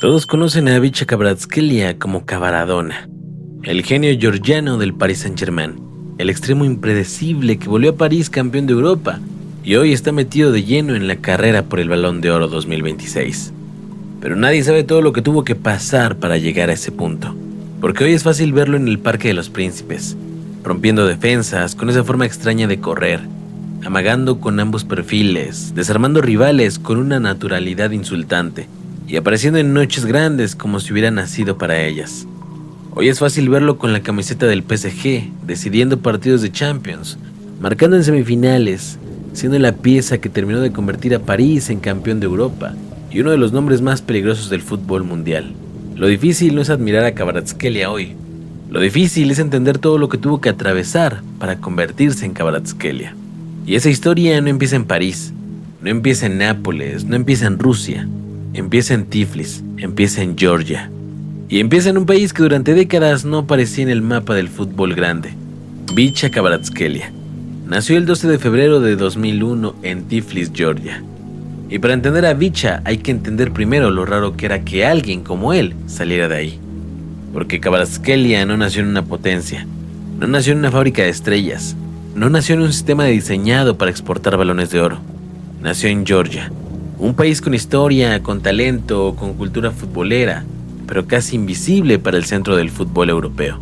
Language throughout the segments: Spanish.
Todos conocen a Vicha Kvaratskhelia como Kvaradona, el genio georgiano del Paris Saint-Germain, el extremo impredecible que volvió a París campeón de Europa y hoy está metido de lleno en la carrera por el Balón de Oro 2026. Pero nadie sabe todo lo que tuvo que pasar para llegar a ese punto, porque hoy es fácil verlo en el Parque de los Príncipes, rompiendo defensas con esa forma extraña de correr, amagando con ambos perfiles, desarmando rivales con una naturalidad insultante y apareciendo en noches grandes como si hubiera nacido para ellas. Hoy es fácil verlo con la camiseta del PSG, decidiendo partidos de Champions, marcando en semifinales, siendo la pieza que terminó de convertir a París en campeón de Europa y uno de los nombres más peligrosos del fútbol mundial. Lo difícil no es admirar a Kvaratskhelia hoy, lo difícil es entender todo lo que tuvo que atravesar para convertirse en Kvaratskhelia. Y esa historia no empieza en París, no empieza en Nápoles, no empieza en Rusia, empieza en Tiflis, empieza en Georgia. Y empieza en un país que durante décadas no aparecía en el mapa del fútbol grande, Vicha Kvaratskhelia. Nació el 12 de febrero de 2001 en Tiflis, Georgia. Y para entender a Vicha hay que entender primero lo raro que era que alguien como él saliera de ahí. Porque Kvaratskhelia no nació en una potencia, no nació en una fábrica de estrellas, no nació en un sistema diseñado para exportar balones de oro. Nació en Georgia, un país con historia, con talento, con cultura futbolera, pero casi invisible para el centro del fútbol europeo.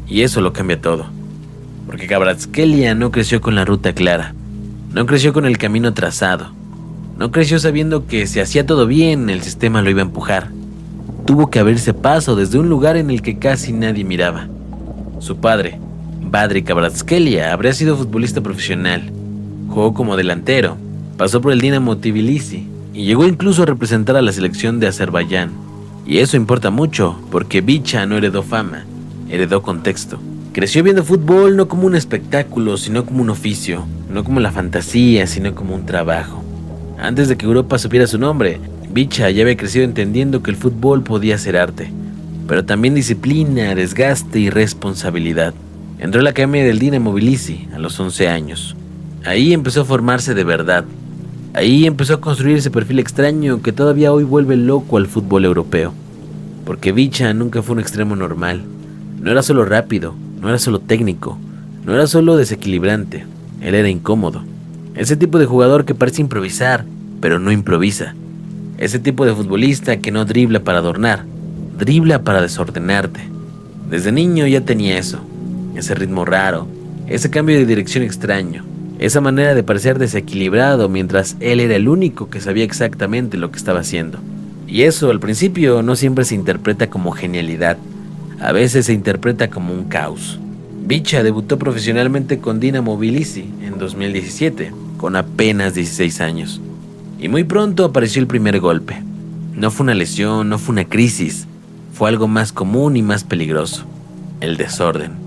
Y eso lo cambia todo. Porque Kvaratskhelia no creció con la ruta clara, no creció con el camino trazado, no creció sabiendo que si hacía todo bien, el sistema lo iba a empujar. Tuvo que abrirse paso desde un lugar en el que casi nadie miraba. Su padre, Badri Kvaratskhelia, habría sido futbolista profesional. Jugó como delantero, pasó por el Dinamo Tbilisi y llegó incluso a representar a la selección de Azerbaiyán. Y eso importa mucho, porque Vicha no heredó fama, heredó contexto. Creció viendo fútbol no como un espectáculo, sino como un oficio, no como la fantasía, sino como un trabajo. Antes de que Europa supiera su nombre, Vicha ya había crecido entendiendo que el fútbol podía ser arte, pero también disciplina, desgaste y responsabilidad. Entró a la academia del Dinamo Tbilisi a los 11 años. Ahí empezó a formarse de verdad. Ahí empezó a construir ese perfil extraño que todavía hoy vuelve loco al fútbol europeo. Porque Vicha nunca fue un extremo normal. No era solo rápido, no era solo técnico, no era solo desequilibrante. Él era incómodo. Ese tipo de jugador que parece improvisar, pero no improvisa. Ese tipo de futbolista que no dribla para adornar, dribla para desordenarte. Desde niño ya tenía eso, ese ritmo raro, ese cambio de dirección extraño, esa manera de parecer desequilibrado mientras él era el único que sabía exactamente lo que estaba haciendo. Y eso al principio no siempre se interpreta como genialidad, a veces se interpreta como un caos. Vicha debutó profesionalmente con Dinamo Tbilisi en 2017, con apenas 16 años. Y muy pronto apareció el primer golpe. No fue una lesión, no fue una crisis, fue algo más común y más peligroso: el desorden.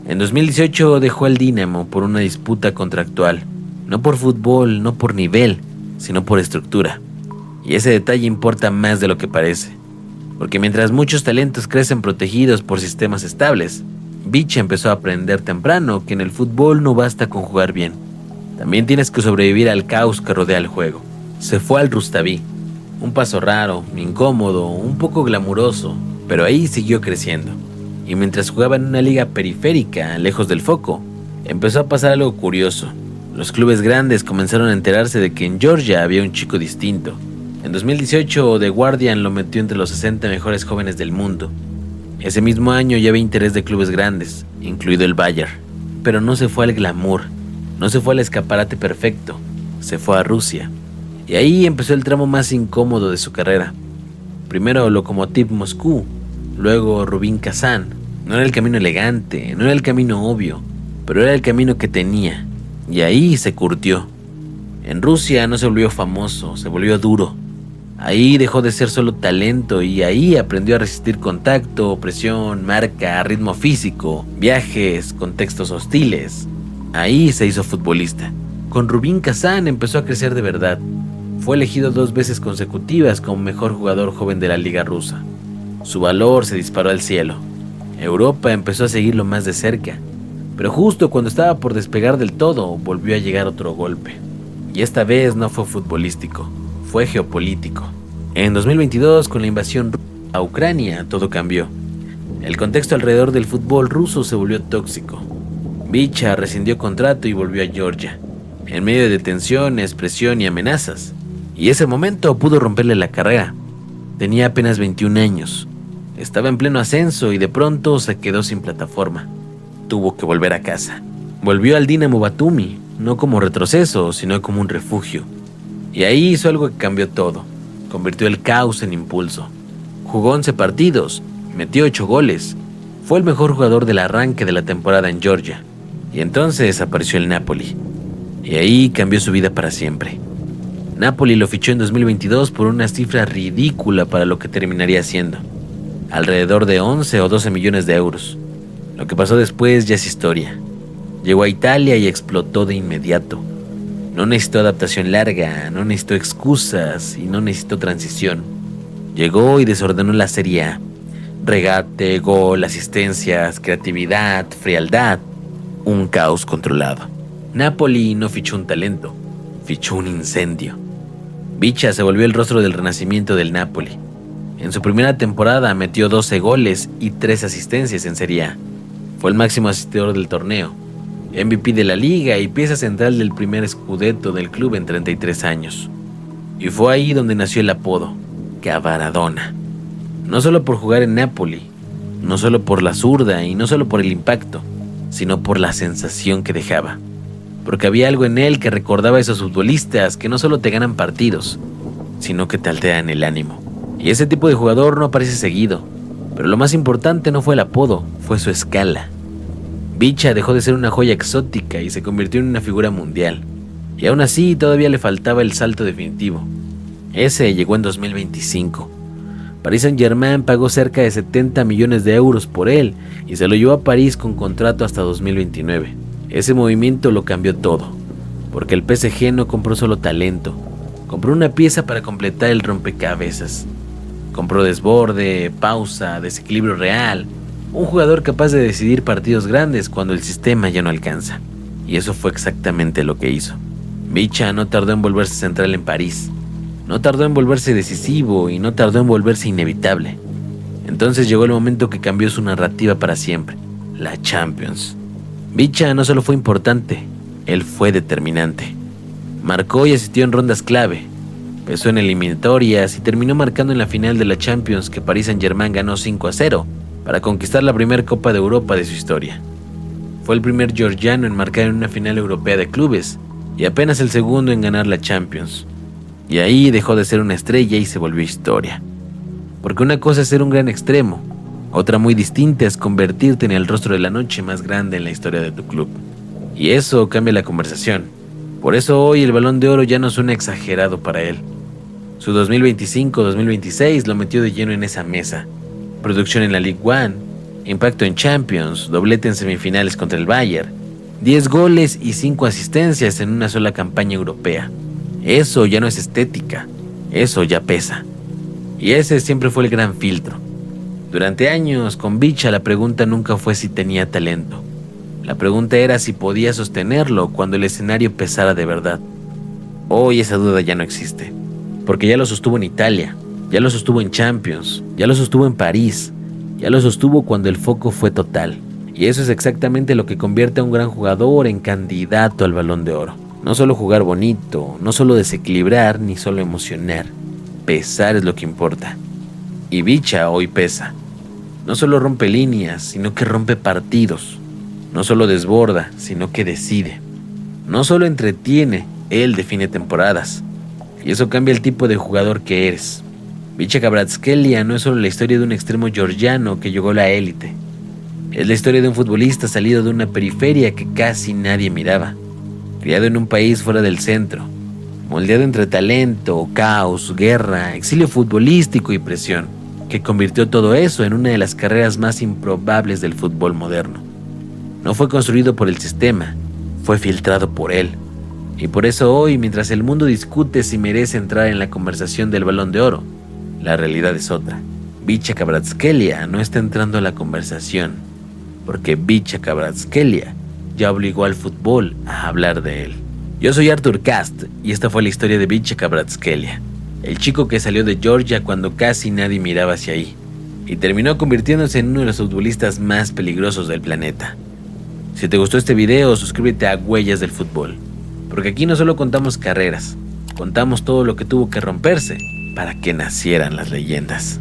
En 2018 dejó al Dinamo por una disputa contractual, no por fútbol, no por nivel, sino por estructura. Y ese detalle importa más de lo que parece, porque mientras muchos talentos crecen protegidos por sistemas estables, Vicha empezó a aprender temprano que en el fútbol no basta con jugar bien, también tienes que sobrevivir al caos que rodea el juego. Se fue al Rustaví, un paso raro, incómodo, un poco glamuroso, pero ahí siguió creciendo. Y mientras jugaba en una liga periférica, lejos del foco, empezó a pasar algo curioso. Los clubes grandes comenzaron a enterarse de que en Georgia había un chico distinto. En 2018, The Guardian lo metió entre los 60 mejores jóvenes del mundo. Ese mismo año ya había interés de clubes grandes, incluido el Bayern. Pero no se fue al glamour, no se fue al escaparate perfecto, se fue a Rusia. Y ahí empezó el tramo más incómodo de su carrera. Primero Lokomotiv Moscú, luego Rubin Kazán. No era el camino elegante, no era el camino obvio, pero era el camino que tenía. Y ahí se curtió. En Rusia no se volvió famoso, se volvió duro. Ahí dejó de ser solo talento y ahí aprendió a resistir contacto, presión, marca, ritmo físico, viajes, contextos hostiles. Ahí se hizo futbolista. Con Rubin Kazán empezó a crecer de verdad. Fue elegido 2 veces consecutivas como mejor jugador joven de la liga rusa. Su valor se disparó al cielo. Europa empezó a seguirlo más de cerca. Pero justo cuando estaba por despegar del todo, volvió a llegar otro golpe. Y esta vez no fue futbolístico, fue geopolítico. En 2022, con la invasión a Ucrania, todo cambió. El contexto alrededor del fútbol ruso se volvió tóxico. Bicha rescindió contrato y volvió a Georgia, en medio de tensiones, presión y amenazas. Y ese momento pudo romperle la carrera. Tenía apenas 21 años. Estaba en pleno ascenso y de pronto se quedó sin plataforma. Tuvo que volver a casa. Volvió al Dinamo Batumi, no como retroceso, sino como un refugio. Y ahí hizo algo que cambió todo. Convirtió el caos en impulso. Jugó 11 partidos, metió 8 goles. Fue el mejor jugador del arranque de la temporada en Georgia. Y entonces apareció el Napoli. Y ahí cambió su vida para siempre. Napoli lo fichó en 2022 por una cifra ridícula para lo que terminaría siendo. Alrededor de 11 o 12 millones de euros. Lo que pasó después ya es historia. Llegó a Italia y explotó de inmediato. No necesitó adaptación larga, no necesitó excusas y no necesitó transición. Llegó y desordenó la Serie A. Regate, gol, asistencias, creatividad, frialdad. Un caos controlado. Napoli no fichó un talento, fichó un incendio. Bicha se volvió el rostro del renacimiento del Napoli. En su primera temporada metió 12 goles y 3 asistencias en Serie A. Fue el máximo asistidor del torneo, MVP de la liga y pieza central del primer scudetto del club en 33 años. Y fue ahí donde nació el apodo, Cavaradona. No solo por jugar en Napoli, no solo por la zurda y no solo por el impacto, sino por la sensación que dejaba. Porque había algo en él que recordaba a esos futbolistas que no solo te ganan partidos, sino que te alteran el ánimo. Y ese tipo de jugador no aparece seguido, pero lo más importante no fue el apodo, fue su escala. Bicha dejó de ser una joya exótica y se convirtió en una figura mundial. Y aún así todavía le faltaba el salto definitivo. Ese llegó en 2025. Paris Saint-Germain pagó cerca de 70 millones de euros por él y se lo llevó a París con contrato hasta 2029. Ese movimiento lo cambió todo, porque el PSG no compró solo talento, compró una pieza para completar el rompecabezas. Compró desborde, pausa, desequilibrio real, un jugador capaz de decidir partidos grandes cuando el sistema ya no alcanza. Y eso fue exactamente lo que hizo. Bicha no tardó en volverse central en París, no tardó en volverse decisivo y no tardó en volverse inevitable. Entonces llegó el momento que cambió su narrativa para siempre, la Champions. Bicha no solo fue importante, él fue determinante. Marcó y asistió en rondas clave, pesó en eliminatorias y terminó marcando en la final de la Champions que Paris Saint-Germain ganó 5-0 para conquistar la primera Copa de Europa de su historia. Fue el primer georgiano en marcar en una final europea de clubes y apenas el segundo en ganar la Champions. Y ahí dejó de ser una estrella y se volvió historia. Porque una cosa es ser un gran extremo, otra muy distinta es convertirte en el rostro de la noche más grande en la historia de tu club. Y eso cambia la conversación. Por eso hoy el Balón de Oro ya no suena exagerado para él. Su 2025-2026 lo metió de lleno en esa mesa. Producción en la Ligue 1, impacto en Champions, doblete en semifinales contra el Bayern, 10 goles y 5 asistencias en una sola campaña europea. Eso ya no es estética, eso ya pesa. Y ese siempre fue el gran filtro. Durante años, con Bicha la pregunta nunca fue si tenía talento. La pregunta era si podía sostenerlo cuando el escenario pesara de verdad. Hoy esa duda ya no existe, porque ya lo sostuvo en Italia, ya lo sostuvo en Champions, ya lo sostuvo en París, ya lo sostuvo cuando el foco fue total. Y eso es exactamente lo que convierte a un gran jugador en candidato al Balón de Oro. No solo jugar bonito, no solo desequilibrar, ni solo emocionar. Pesar es lo que importa. Y Bicha hoy pesa. No solo rompe líneas, sino que rompe partidos. No solo desborda, sino que decide. No solo entretiene, él define temporadas. Y eso cambia el tipo de jugador que eres. Bicha Kvaratskhelia no es solo la historia de un extremo georgiano que llegó a la élite. Es la historia de un futbolista salido de una periferia que casi nadie miraba. Criado en un país fuera del centro. Moldeado entre talento, caos, guerra, exilio futbolístico y presión, que convirtió todo eso en una de las carreras más improbables del fútbol moderno. No fue construido por el sistema, fue filtrado por él. Y por eso hoy, mientras el mundo discute si merece entrar en la conversación del Balón de Oro, la realidad es otra. Bicha Kvaratskhelia no está entrando a la conversación, porque Bicha Kvaratskhelia ya obligó al fútbol a hablar de él. Yo soy Arthur Cast y esta fue la historia de Bicha Kvaratskhelia. el chico que salió de Georgia cuando casi nadie miraba hacia ahí, y terminó convirtiéndose en uno de los futbolistas más peligrosos del planeta. Si te gustó este video, suscríbete a Huellas del Fútbol, porque aquí no solo contamos carreras, contamos todo lo que tuvo que romperse para que nacieran las leyendas.